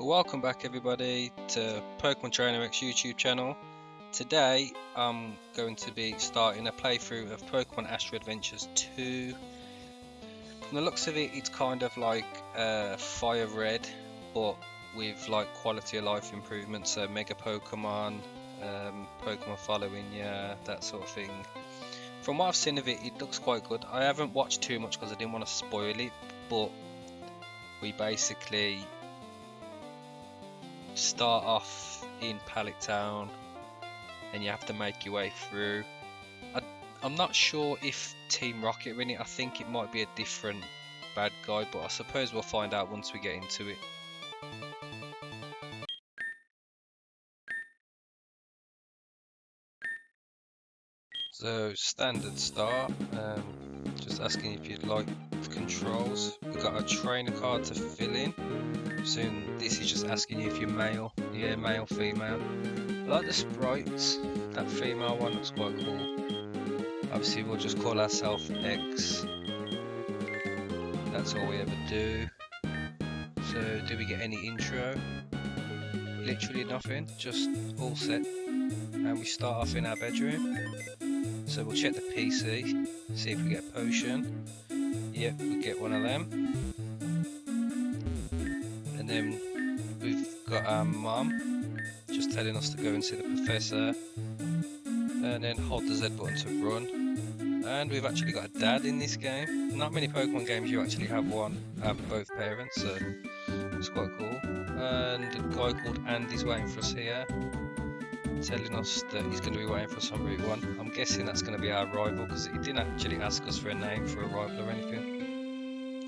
Welcome back everybody to Pokemon Trainer X YouTube channel. Today I'm going to be starting a playthrough of Pokemon Astra Adventures 2. From the looks of it, it's kind of like Fire Red, but with like quality of life improvements, so Mega Pokemon, Pokemon following you, that sort of thing. From what I've seen of it, it looks quite good. I haven't watched too much because I didn't want to spoil it, but we basically start off in Pallet Town and you have to make your way through. I'm not sure if Team Rocket are in it. I think it might be a different bad guy, but I suppose we'll find out once we get into it. So standard start, just asking if you'd like the controls. We've got a trainer card to fill in. Soon this is just asking you if you're male. Yeah, male, female. I like the sprites. That female one looks quite cool. Obviously we'll just call ourselves X. That's all we ever do. So do we get any intro? Literally nothing, just all set. And we start off in our bedroom. So we'll check the PC, see if we get a potion. Yep, we get one of them. And then we've got our mum just telling us to go and see the professor. And then hold the Z button to run. And we've actually got a dad in this game. Not many Pokemon games you actually have both parents, so it's quite cool. And a guy called Andy's waiting for us here, telling us that he's going to be waiting for us on Route 1. I'm guessing that's going to be our rival because he didn't actually ask us for a name for a rival or anything.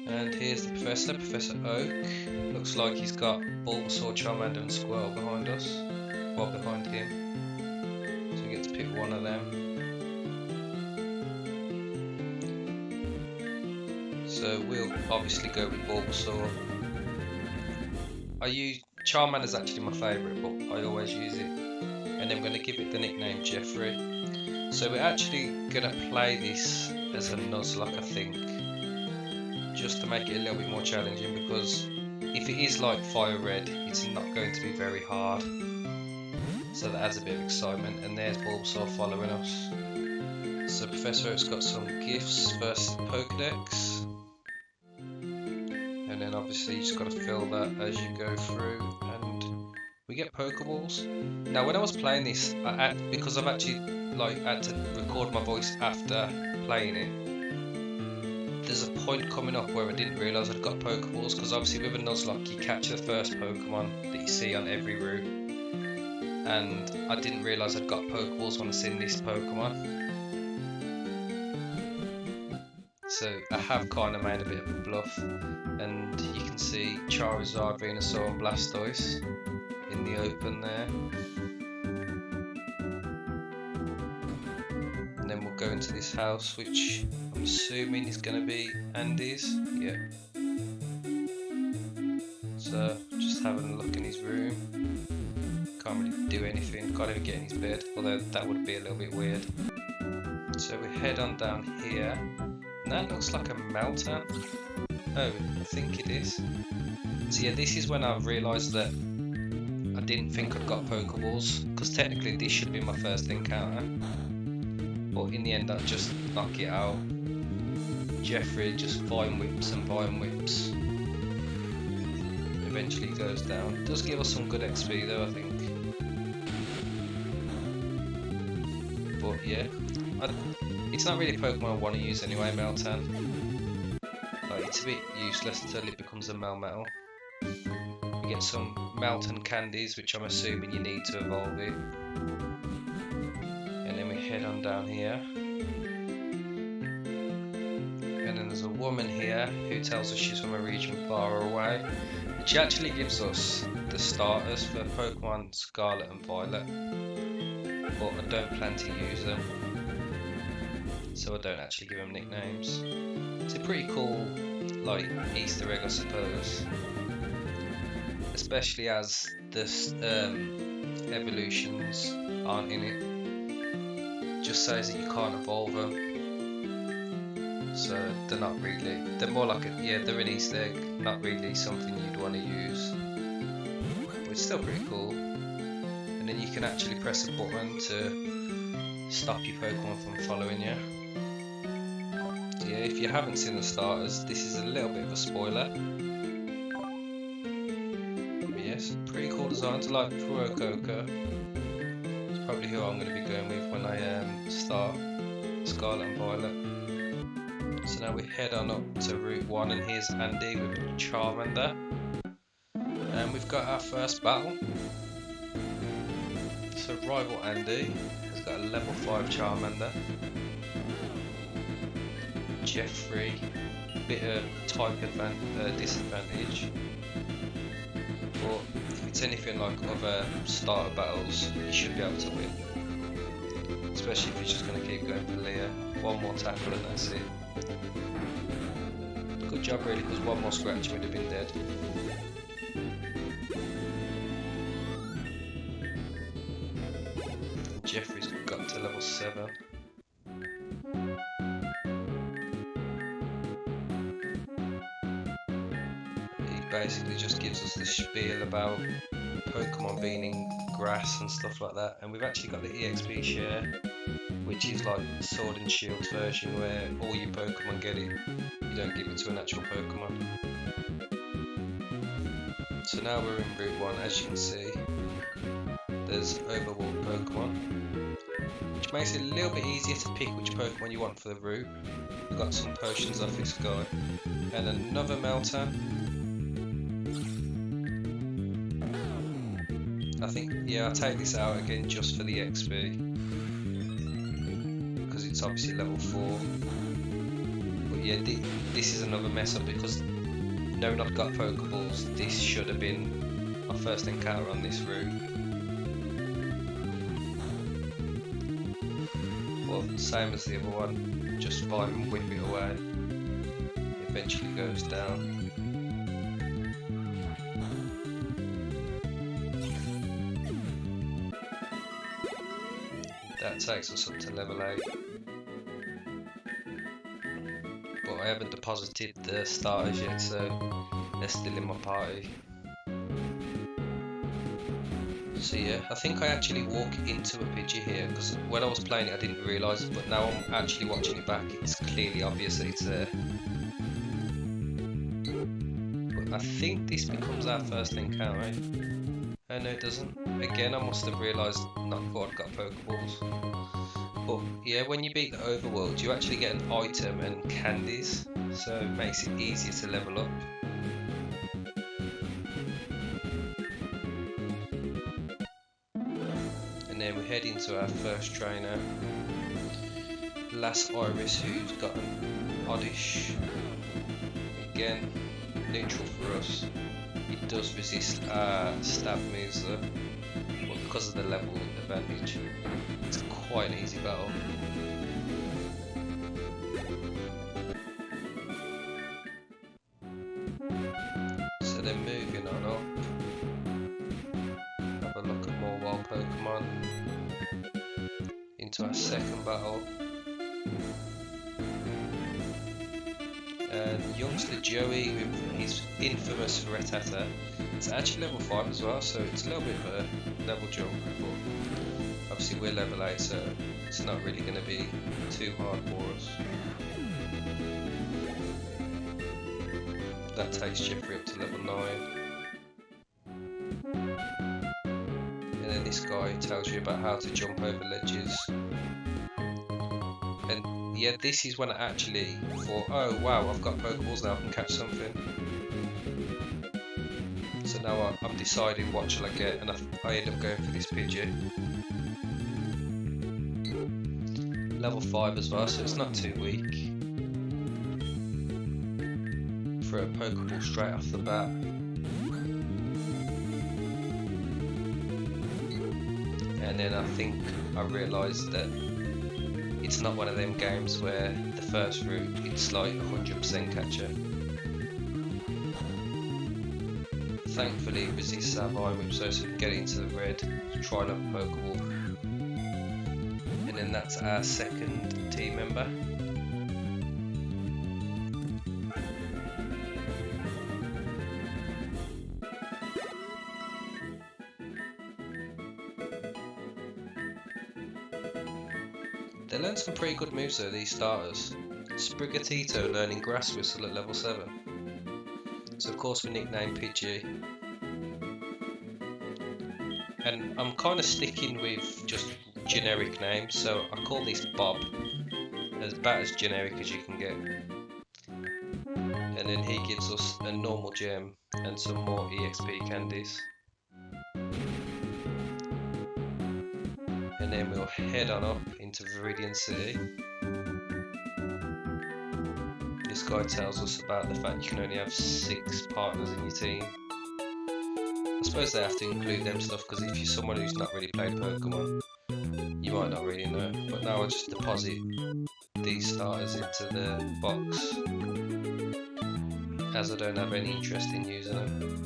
And here's the professor, Professor Oak. Looks like he's got Bulbasaur, Charmander and Squirtle behind us, well behind him. So we get to pick one of them. So we'll obviously go with Bulbasaur. Charmander's actually my favourite, but I always use it. And I'm going to give it the nickname Jeffrey. So we're actually going to play this as a Nuzlocke, I think, just to make it a little bit more challenging, because if it is like Fire Red, it's not going to be very hard. So that adds a bit of excitement. And there's Bulbasaur following us. So Professor Oak's got some gifts. First Pokedex. And then obviously you just got to fill that as you go through, and we get Pokeballs. Now when I was playing this, because I've actually had to record my voice after playing it, there's a point coming up where I didn't realise I'd got Pokeballs, because obviously with a Nuzlocke you catch the first Pokemon that you see on every route, and I didn't realise I'd got Pokeballs when I seen this Pokemon. So I have kind of made a bit of a bluff, and you can see Charizard, Venusaur and Blastoise in the open there. And then we'll go into this house, which I'm assuming is going to be Andy's. Yeah. So just having a look in his room. Can't really do anything, can't even get in his bed, although that would be a little bit weird. So we head on down here. And that looks like a Meltan. Oh, I think it is. So yeah, this is when I realised that I didn't think I'd got Pokeballs, because technically this should be my first encounter. But in the end I just knock it out. Jeffrey just Vine Whips and Vine Whips. Eventually goes down. It does give us some good XP though, I think. But yeah, it's not really a Pokemon I want to use anyway, Meltan. It's a bit useless until it becomes a Melmetal. We get some Meltan candies, which I'm assuming you need to evolve it. And then we head on down here. And then there's a woman here who tells us she's from a region far away. And she actually gives us the starters for Pokemon Scarlet and Violet, but I don't plan to use them, so I don't actually give them nicknames. It's a pretty cool Easter egg, I suppose, especially as the evolutions aren't in it. Just says that you can't evolve them, so they're not really, they're more like they're an Easter egg, not really something you'd want to use. it's still pretty cool. And then you can actually press a button to stop your Pokemon from following you. So yeah, if you haven't seen the starters, this is a little bit of a spoiler. But yes, pretty cool designs. I like Fuecoco. It's probably who I'm going to be going with when I start Scarlet and Violet. So now we head on up to Route 1, and here's Andy with Charmander. And we've got our first battle. So rival Andy has got a level 5 Charmander. Jeffrey, bit of type disadvantage. But if it's anything like other starter battles, you should be able to win. Especially if you're just going to keep going for Leah. One more tackle and that's it. Good job really, because one more scratch would have been dead. Jeffrey's got to level 7. He basically just gives us the spiel about Pokemon being in grass and stuff like that. And we've actually got the EXP share, which is like Sword and Shield's version where all your Pokemon get it. You don't give it to an actual Pokemon. So now we're in Route 1, as you can see. There's overworld Pokemon, which makes it a little bit easier to pick which Pokemon you want for the route. We've got some potions off this guy, and another Meltan. I think, yeah, I'll take this out again just for the XP, because it's obviously level 4. But yeah, this is another mess up, because knowing I've got Pokeballs, this should have been my first encounter on this route. Well, same as the other one, just fight and whip it away. It eventually goes down. That takes us up to level 8. But I haven't deposited the starters yet, so they're still in my party. So yeah, I think I actually walk into a Pidgey here, because when I was playing it I didn't realise it, but now I'm actually watching it back, it's clearly obvious that it's there. But I think this becomes our first encounter. Oh no, it doesn't. Again, I must have realised not before I'd got Pokeballs. But yeah, when you beat the overworld, you actually get an item and candies, so it makes it easier to level up. And then we head into our first trainer, Lass Iris, who's got an Oddish. Again, neutral for us. It does resist stab moves though, but because of the level advantage, it's quite an easy battle. So then moving on up, have a look at more wild Pokemon. Into our second battle. And youngster Joey with his infamous Rattata. It's actually level 5 as well, so it's a little bit of a level jump, but obviously we're level 8, so it's not really going to be too hard for us. That takes Jeffrey up to level 9. And then this guy tells you about how to jump over ledges. And yeah, this is when I actually thought, oh wow, I've got Pokeballs now, I can catch something. So now I'm deciding what shall I get, and I end up going for this Pidgey. Level 5 as well, so it's not too weak. Throw a Pokeball straight off the bat. And then I think I realised that it's not one of them games where the first route it's like 100% catcher. Thankfully it resists our Vine Whip, so we can get it into the red, try another Pokeball. And then that's our second team member. They learn some pretty good moves though, these starters. Sprigatito learning Grass Whistle at level 7. So of course we nicknamed Pidgey. And I'm kind of sticking with just generic names, so I call this Bob, as about as generic as you can get. And then he gives us a normal gem and some more EXP candies. And then we'll head on up into Viridian City. This guy tells us about the fact you can only have 6 partners in your team. I suppose they have to include them stuff, because if you're someone who's not really played Pokemon, you might not really know. But now I'll just deposit these starters into the box, as I don't have any interest in using them.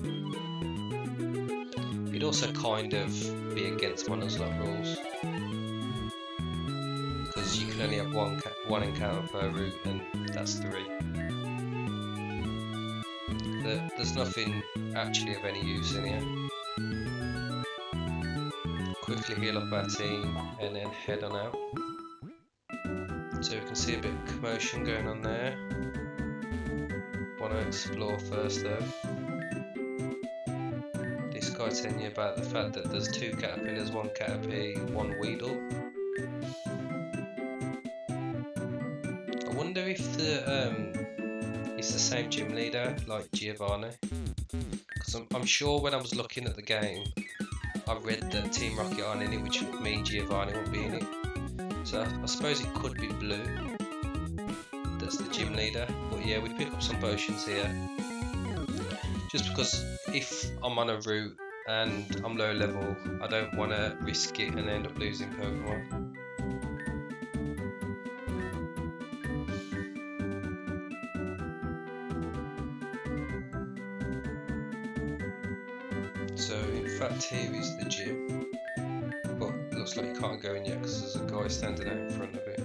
It'd also kind of be against my Nuzlocke rules, because you can only have one encounter per route, and that's 3. There's nothing actually of any use in here. Quickly heal up our team and then head on out. So we can see a bit of commotion going on there. Want to explore first though. This guy telling you about the fact that there's 2 Caterpillars, 1 Caterpie, 1 Weedle. I wonder if it's the same gym leader like Giovanni, because I'm sure when I was looking at the game I read that Team Rocket aren't in it, which would mean Giovanni won't be in it. So I suppose it could be Blue that's the gym leader. But yeah, we pick up some potions here, just because if I'm on a route and I'm low level, I don't want to risk it and end up losing Pokemon. So in fact here is the gym, but it looks like you can't go in yet because there's a guy standing out in front of it.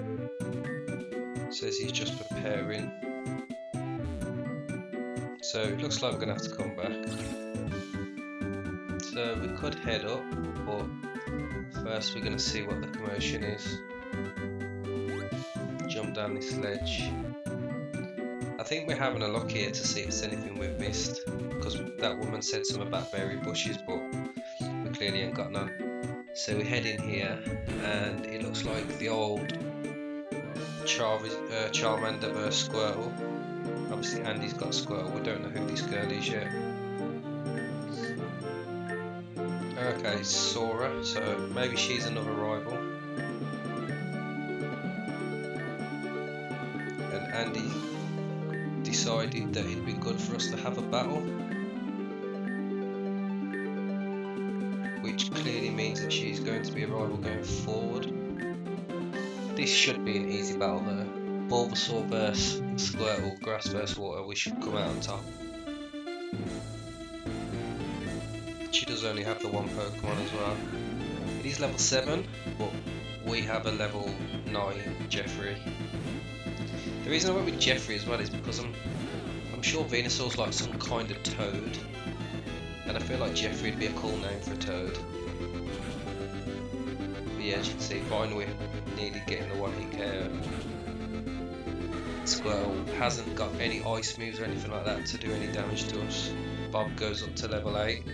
Says he's just preparing. So it looks like we're going to have to come back. So we could head up, but first we're going to see what the commotion is. Jump down this ledge. I think we're having a look here to see if there's anything we've missed, because that woman said something about berry bushes, but we clearly ain't got none. So we head in here, and it looks like the old Charmander vs Squirtle. Obviously Andy's got Squirtle, we don't know who this girl is yet. Okay, Sora, so maybe she's another rival. And Andy decided that it'd be good for us to have a battle, which clearly means that she's going to be a rival going forward. This should be an easy battle though. Bulbasaur vs Squirtle, Grass vs Water, we should come out on top. She does only have the 1 Pokemon as well. It is level 7, but we have a level 9 Jeffrey. The reason I went with Jeffrey as well is because I'm sure Venusaur's like some kind of toad, and I feel like Jeffrey would be a cool name for a toad. But yeah, as you can see, fine, we're nearly getting the 1 hit KO. Squirtle hasn't got any ice moves or anything like that to do any damage to us. Bob goes up to level 8,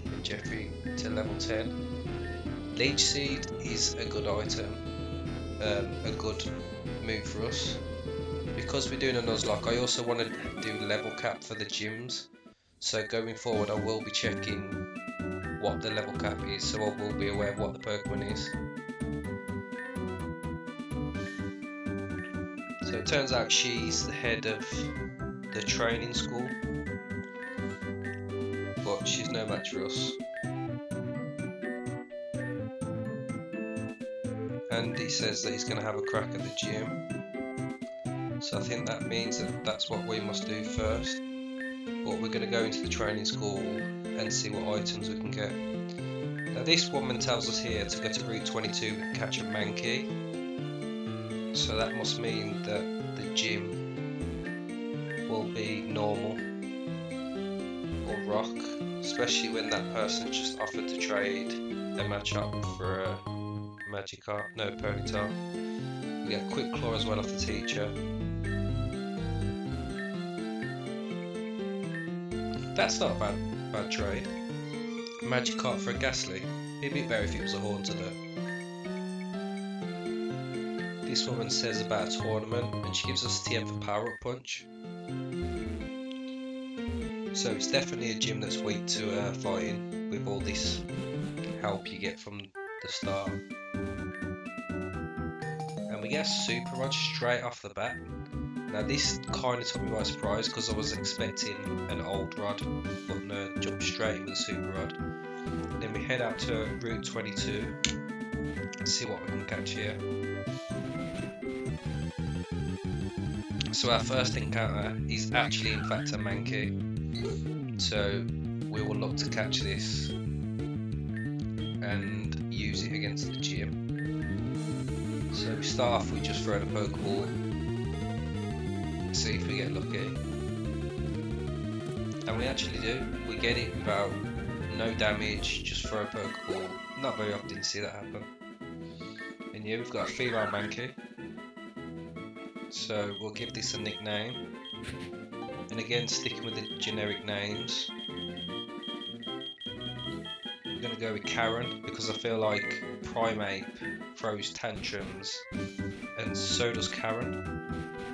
and Jeffrey to level 10. Leech Seed is a good item, a good move for us. Because we're doing a Nuzlocke, I also want to do level cap for the gyms. So going forward I will be checking what the level cap is, so I will be aware of what the Pokemon is. So it turns out she's the head of the training school, but she's no match for us. And he says that he's going to have a crack at the gym. So I think that means that that's what we must do first. But we're going to go into the training school and see what items we can get. Now this woman tells us here to go to Route 22 and catch a Mankey. So that must mean that the gym will be normal or rock, especially when that person just offered to trade a match up for a Magikarp, no Ponyta. We get a quick claw as well off the teacher. That's not a bad trade. Magikarp for a Ghastly. It'd be better if it was a Haunter though. This woman says about a tournament and she gives us TM for Power Up Punch. So it's definitely a gym that's weak to fighting with all this help you get from the start. And we get a Super Rod straight off the bat. Now this kind of took me by surprise because I was expecting an old rod, but no, jump straight in with a Super Rod. Then we head out to Route 22 and see what we can catch here. So our first encounter is actually in fact a Mankey. So we will look to catch this and use it against the gym. So we start off with just throwing a Pokeball. See if we get lucky. And we actually do. We get it without no damage, just throw a Pokeball. Not very often you see that happen. And here we've got a female Mankey. So we'll give this a nickname. And again, sticking with the generic names. I'm going to go with Karen because I feel like Primeape throws tantrums and so does Karen.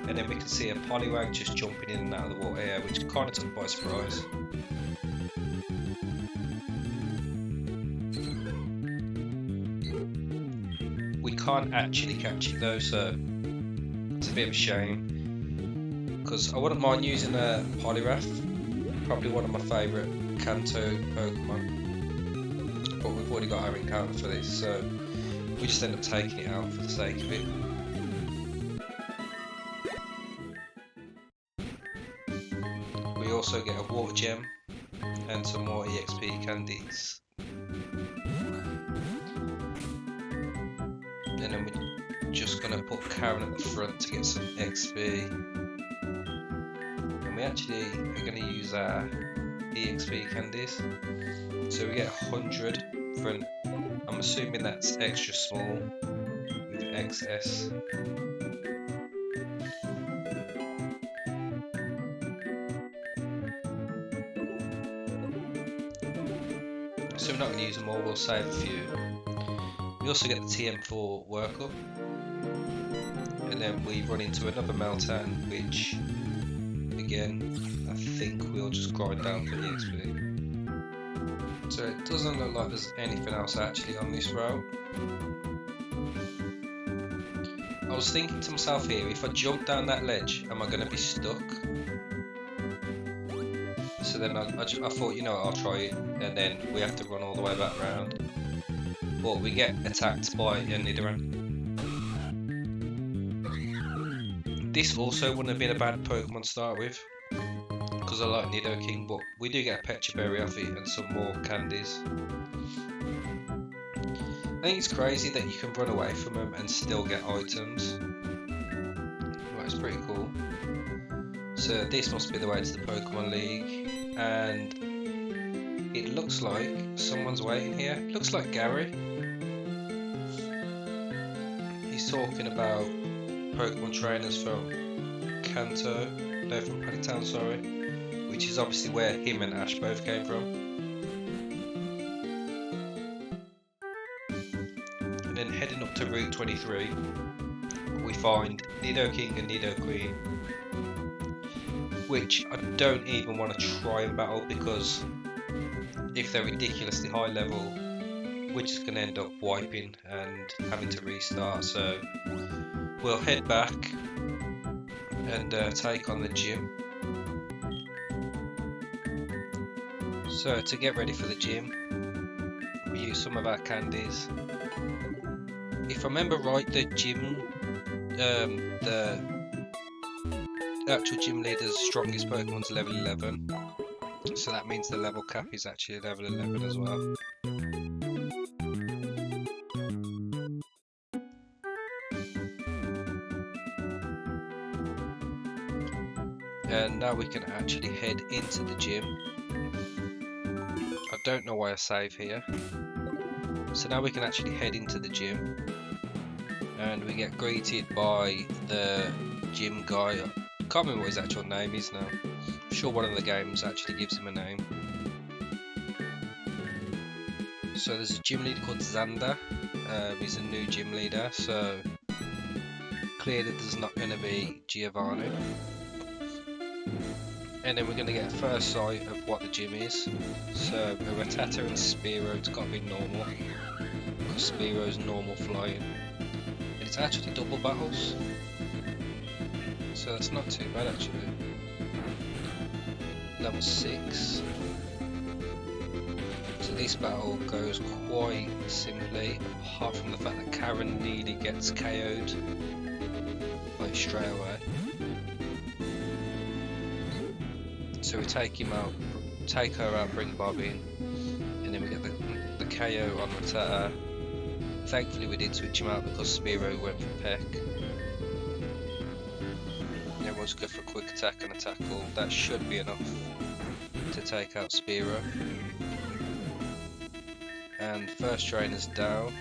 And then we can see a Poliwag just jumping in and out of the water here, which kind of took me by surprise. We can't actually catch it though, so it's a bit of a shame. Because I wouldn't mind using a Poliwrath, probably one of my favourite Kanto Pokemon. But we've already got our encounter for this, so we just end up taking it out for the sake of it. We also get a Water Gem and some more EXP candies. And then we're just going to put Karen at the front to get some XP. And we actually are going to use our EXP candies. So we get 100 for an, I'm assuming that's extra small with XS. So we're not going to use them all, we'll save a few. We also get the TM for Workup. And then we run into another Meltan, which again, I think we'll just grind down for EXP. So it doesn't look like there's anything else actually on this route. I was thinking to myself here, if I jump down that ledge, am I going to be stuck? So then I thought, you know what, I'll try it, and then we have to run all the way back round. But we get attacked by a Nidoran. This also wouldn't have been a bad Pokemon to start with, because I like Nidoking, but we do get a Pecha Berry off it and some more candies. I think it's crazy that you can run away from them and still get items. Well, it's pretty cool. So this must be the way to the Pokemon League. And it looks like someone's waiting here. It looks like Gary. He's talking about Pokemon trainers from Kanto, no, from Town, sorry, which is obviously where him and Ash both came from. And then heading up to Route 23, we find Nidoking and Nidoqueen, which I don't even want to try and battle because if they're ridiculously high level, we're just going to end up wiping and having to restart. So we'll head back and take on the gym. So to get ready for the gym, we use some of our candies. If I remember right, the gym, the actual gym leader's strongest Pokemon's level 11, so that means the level cap is actually level 11 as well. And now we can actually head into the gym. I don't know why I save here. So now we can actually head into the gym, and we get greeted by the gym guy. I can't remember what his actual name is now. I'm sure one of the games actually gives him a name. So there's a gym leader called Xander. He's a new gym leader, so clearly there's not going to be Giovanni. And then we're going to get a first sight of what the gym is. So a Rattata and Spearow, it's got to be normal, because Spearow's normal flying. And it's actually double battles, so that's not too bad actually. Level 6. So this battle goes quite simply, apart from the fact that Karen nearly gets KO'd like straight away. So we take him out, take her out, bring Bob in, and then we get the KO on Rattata. Thankfully we did switch him out because Spearow went for Peck. Then we'll just go for a quick attack and a tackle. That should be enough to take out Spearow. And first trainer's down.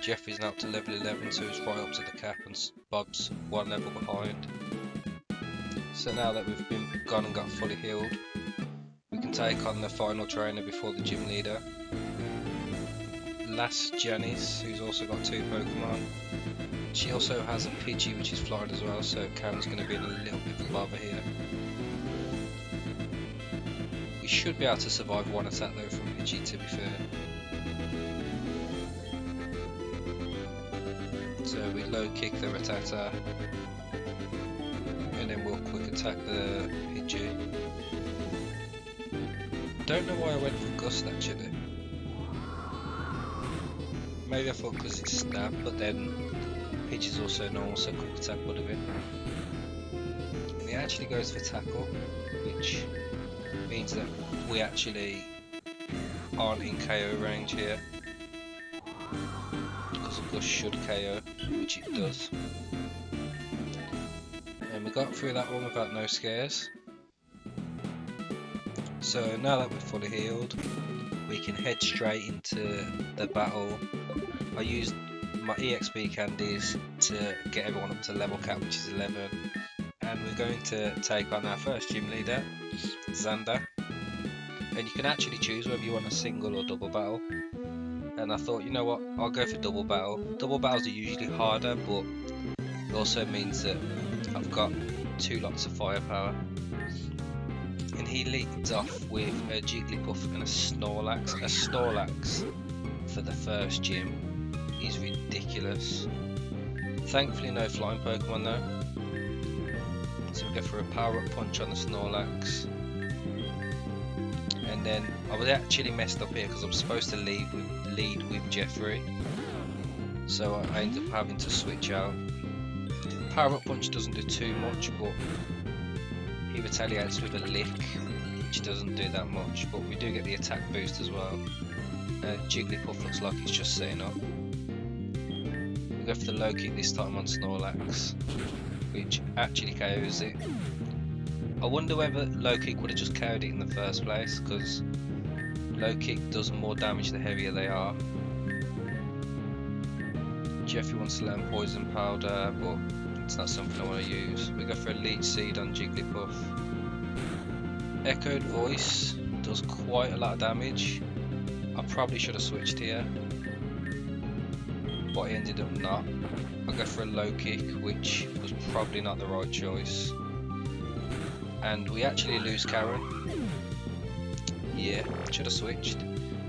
Jeffrey's now up to level 11, so he's right up to the cap, and Bob's one level behind. So now that we've gone and got fully healed, we can take on the final trainer before the gym leader. Last Janice, who's also got 2 Pokemon. She also has a Pidgey which is flying as well, so Karen's going to be in a little bit of a bother here. We should be able to survive one attack though from Pidgey, to be fair. So we low kick the Rattata, and then we'll quick attack the Pidgey. Don't know why I went for Gust actually. Maybe I thought because it's stab, but then Pidgey's also normal, so quick attack would have been. And he actually goes for tackle, which means that we actually aren't in KO range here, because Gust should KO, which it does. And we got through that one without no scares. So now that we're fully healed, we can head straight into the battle. I used my EXP candies to get everyone up to level cap, which is 11. And we're going to take on our first gym leader, Xander. And you can actually choose whether you want a single or double battle. And I thought, you know what, I'll go for double battle. Double battles are usually harder, but it also means that I've got 2 lots of firepower. And he leads off with a Jigglypuff and a Snorlax. A Snorlax for the first gym is ridiculous. Thankfully no flying Pokemon though. So we go for a power up punch on the Snorlax. And then I was actually messed up here because I'm supposed to lead with Jeffrey. So I ended up having to switch out. Power up punch doesn't do too much, but he retaliates with a lick, which doesn't do that much, but we do get the attack boost as well. Jigglypuff looks like it's just setting up. We go for the low kick this time on Snorlax, which actually KOs it. I wonder whether low kick would have just KO'd it in the first place, because low kick does more damage the heavier they are. Jeffrey wants to learn Poison Powder, but it's not something I want to use. We go for a Leech Seed on Jigglypuff. Echoed Voice does quite a lot of damage. I probably should have switched here, but I ended up not. I go for a low kick, which was probably not the right choice. And we actually lose Karen. Yeah, should have switched.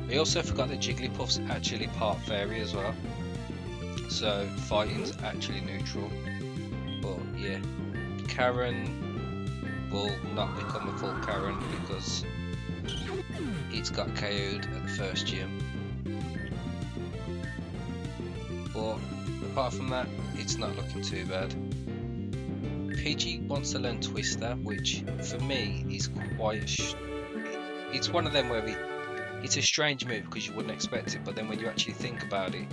We also forgot that Jigglypuff's actually part fairy as well, so fighting's actually neutral. But yeah, Karen will not become a full Karen because it's got KO'd at the first gym. But apart from that, it's not looking too bad. Pidgey wants to learn Twister, which for me is quite it's one of them where it's a strange move because you wouldn't expect it, but then when you actually think about it,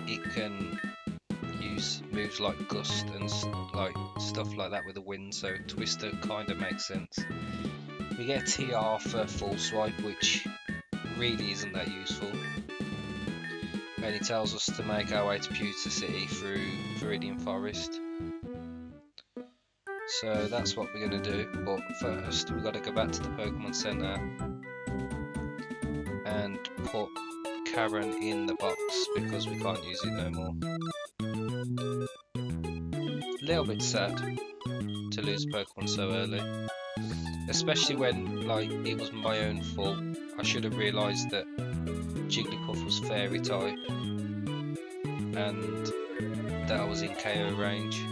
it can use moves like Gust and like stuff like that with the wind, so Twister kind of makes sense. We get a TR for Full Swipe, which really isn't that useful. and he tells us to make our way to Pewter City through Viridian Forest. So that's what we're going to do, but first we've got to go back to the Pokemon Center and put Karen in the box because we can't use it no more. A little bit sad to lose Pokemon so early, especially when like it was my own fault. I should have realised that Jigglypuff was Fairy type and that I was in KO range.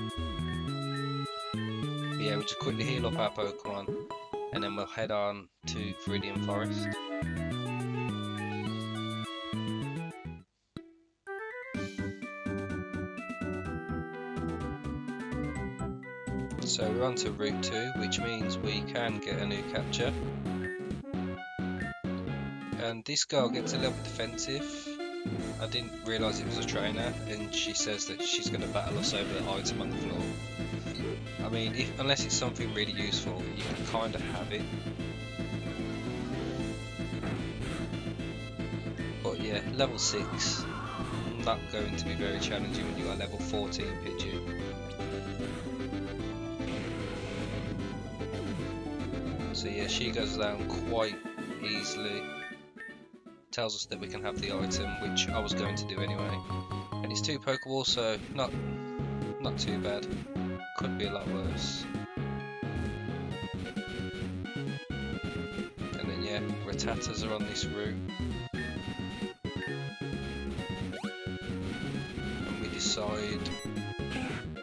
But yeah, we'll just quickly heal up our Pokemon and then we'll head on to Viridian Forest. So we're on to Route 2, which means we can get a new capture. And this girl gets a little bit defensive. I didn't realise it was a trainer, and she says that she's going to battle us over the item on the floor. I mean, unless it's something really useful, you can kind of have it. But yeah, level 6, not going to be very challenging when you got level 14 Pidgey. So yeah, she goes down quite easily. Tells us that we can have the item, which I was going to do anyway. And it's 2 Pokeballs, so not too bad. Could be a lot worse. And then yeah, Rattatas are on this route. And we decide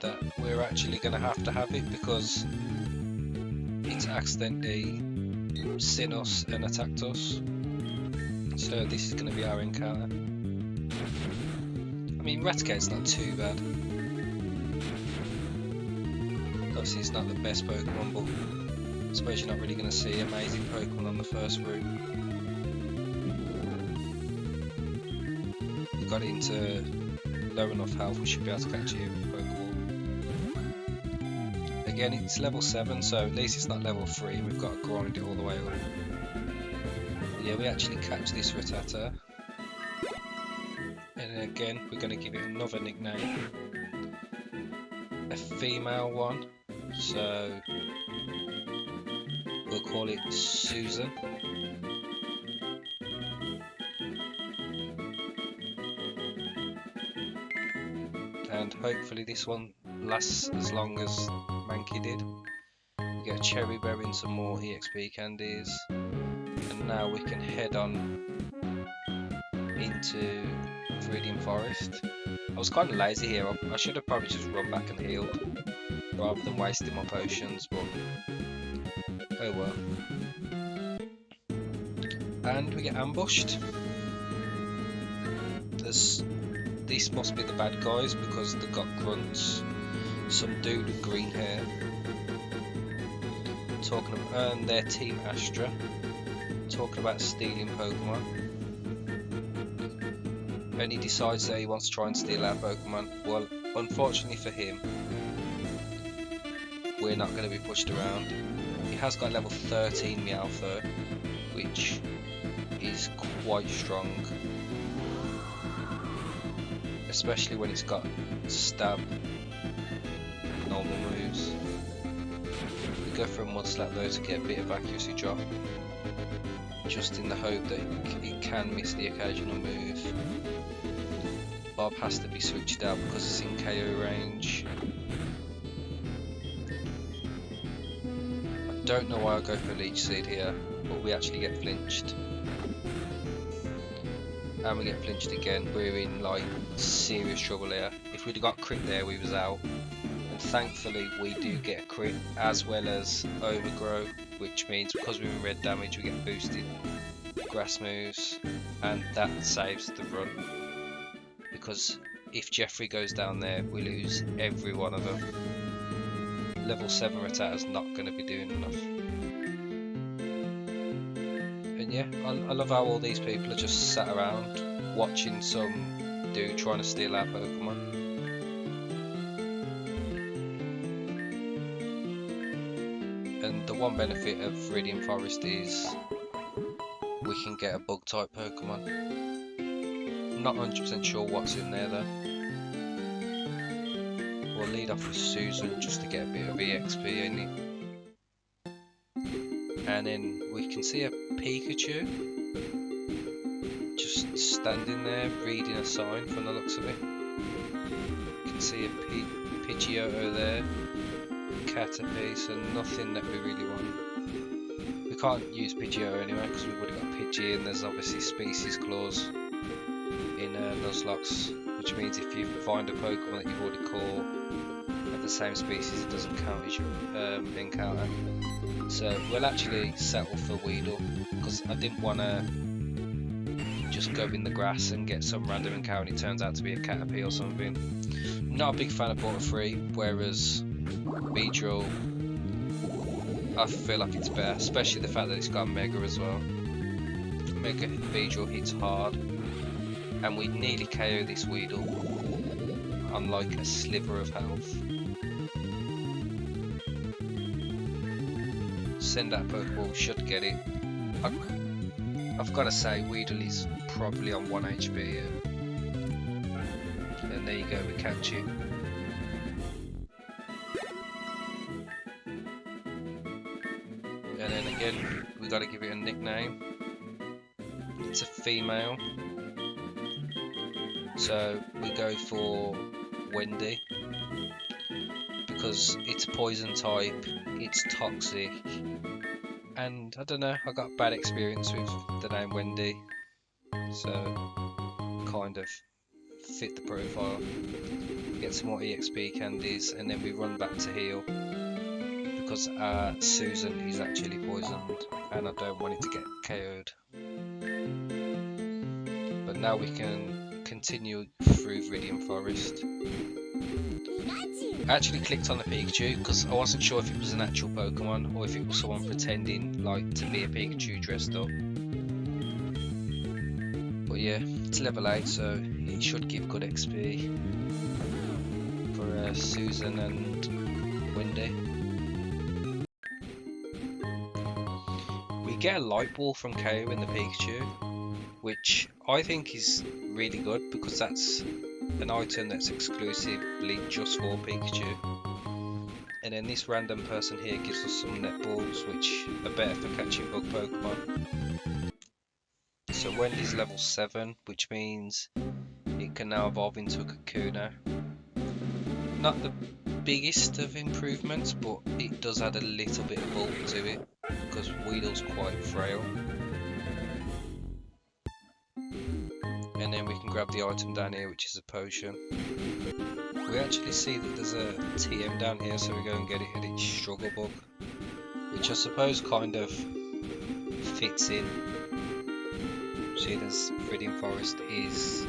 that we're actually going to have it because it's accidentally seen us and attacked us. So this is going to be our encounter. I mean, Raticate's not too bad. Obviously it's not the best Pokemon, but I suppose you're not really going to see amazing Pokemon on the first route. We got it into low enough health, we should be able to catch it with a Pokeball. Again, it's level 7, so at least it's not level 3, and we've got to grind it all the way up. Yeah, we actually catch this Rattata, and then again we're going to give it another nickname, a female one, so we'll call it Susan. And hopefully this one lasts as long as Mankey did. We get a Cherry Berry and some more EXP candies. And now we can head on into Viridian Forest. I was kind of lazy here. I should have probably just run back and healed rather than wasting my potions, but oh well. And we get ambushed. This must be the bad guys because they've got grunts. Some dude with green hair. Talking about, and their team Astra. Talking about stealing Pokemon, and he decides that he wants to try and steal our Pokemon. Well, unfortunately for him, we're not going to be pushed around. He has got level 13 Meowth, which is quite strong, especially when it's got stab, normal moves. We go for a Mud Slap though to get a bit of accuracy drop, just in the hope that it can miss the occasional move. Bob has to be switched out because it's in KO range. I don't know why I go for Leech Seed here, but we actually get flinched. And we get flinched again. We're in like serious trouble here. If we'd have got crit there, we was out. And thankfully we do get a crit as well as Overgrow, which means because we're in red damage we get boosted grass moves, and that saves the run, because if Jeffrey goes down there we lose every one of them. Level 7 Rattata's not going to be doing enough. And yeah, I love how all these people are just sat around watching some dude trying to steal our Pokemon. And the one benefit of Viridian Forest is we can get a bug type Pokemon. not 100% sure what's in there though. We'll lead off with Susan just to get a bit of EXP in it. And then we can see a Pikachu just standing there reading a sign from the looks of it. You can see a Pidgeotto there, Caterpie, so nothing that we really want. We can't use Pidgeotto anyway because we've already got Pidgey, and there's obviously species clause in Nuzlocke, which means if you find a Pokemon that you've already caught of the same species, it doesn't count as your encounter. So we'll actually settle for Weedle because I didn't want to just go in the grass and get some random encounter. It turns out to be a Caterpie or something. Not a big fan of Butterfree, whereas Beedrill, I feel like it's better, especially the fact that it's got Mega as well. Mega Beedrill hits hard, and we nearly KO this Weedle on like a sliver of health. Send that Pokeball, should get it. I've got to say, Weedle is probably on 1 HP here. And there you go, we catch it. And then again, we got to give it a nickname. It's a female, so we go for Wendy because it's poison type, it's toxic, and I don't know, I got a bad experience with the name Wendy, so kind of fit the profile. Get some more EXP candies, and then we run back to heal because Susan is actually poisoned and I don't want it to get KO'd. But now we can continue through Viridian Forest. I actually clicked on the Pikachu because I wasn't sure if it was an actual Pokemon or if it was someone pretending like to be a Pikachu dressed up. But yeah, it's level 8, so it should give good XP for Susan and Wendy. We get a Light Ball from KO in the Pikachu, which I think is really good because that's an item that's exclusively just for Pikachu. And then this random person here gives us some net balls, which are better for catching bug Pokemon. So Wendy's level 7, which means it can now evolve into a Kakuna. Not the biggest of improvements, but it does add a little bit of bulk to it because Weedle's quite frail. And then we can grab the item down here, which is a potion. We actually see that there's a TM down here, so we go and get it, and it's Struggle Bug, which I suppose kind of fits in, seeing as Viridian Forest is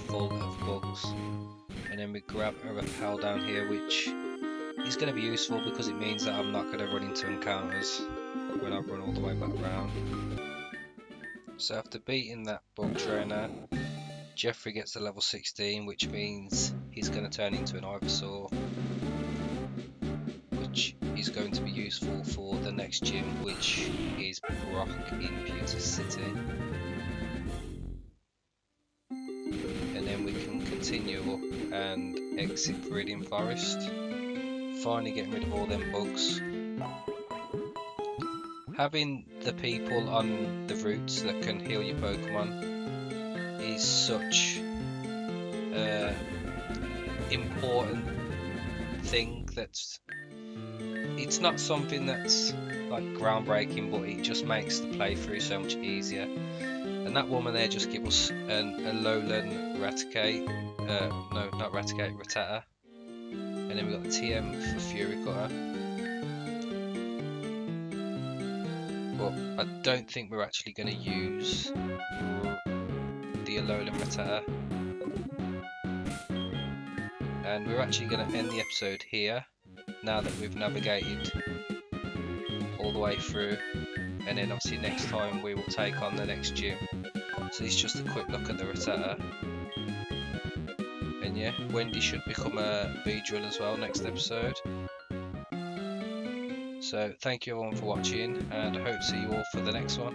full of bugs. And then we grab a Repel down here, which is going to be useful because it means that I'm not going to run into encounters when I run all the way back around. So after beating that bug trainer, Jeffrey gets to level 16, which means he's going to turn into an Ivysaur, which is going to be useful for the next gym, which is Brock in Pewter City. And then we can continue and exit Viridian Forest, finally getting rid of all them bugs. Having the people on the routes that can heal your Pokemon is such an important thing that's, it's not something that's like groundbreaking, but it just makes the playthrough so much easier. And that woman there just gave us a lowland Raticate, no, not Raticate, Rattata. And then we got the TM for Fury Cutter. But I don't think we're actually going to use the Alolan Rattata. And we're actually going to end the episode here, now that we've navigated all the way through. And then obviously next time we will take on the next gym. So this is just a quick look at the Rattata. And yeah, Wendy should become a Beedrill as well next episode. So thank you everyone for watching, and I hope to see you all for the next one.